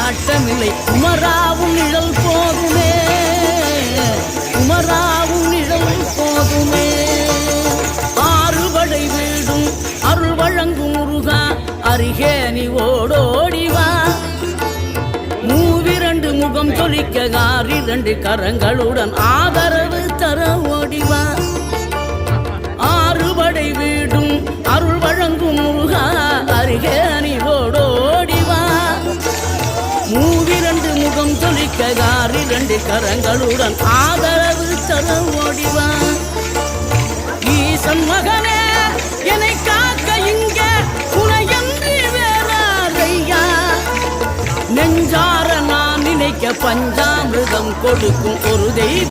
ஆட்டமில்லை குமராவும் நிழல் போதுமே குமராவும் நிழல் போதுமே ஆறுபடை வீடும் அருள் வழங்கும் முருகா அருகே நீ ஓடோடிவா மூவிரண்டு முகம் சொலிக்க ஆறிரண்டு கரங்களுடன் ஆதரவு தர ஓடிவா ஆறுபடை வீடும் அருள் வழங்கும் முருகா அருகே நீ ஓடோடிவா மூவிரண்டு முகம் சொலிக்க ஆறிரண்டு கரங்களுடன் ஆதரவு தர ஓடிவா ஈசன் மகனே என்னை காக்க இங்க உனையன்றி வேறாரையா நெஞ்சார நான் நினைக்க பஞ்சாமிர்தம் கொடுக்கும் ஒரு தெய்வம்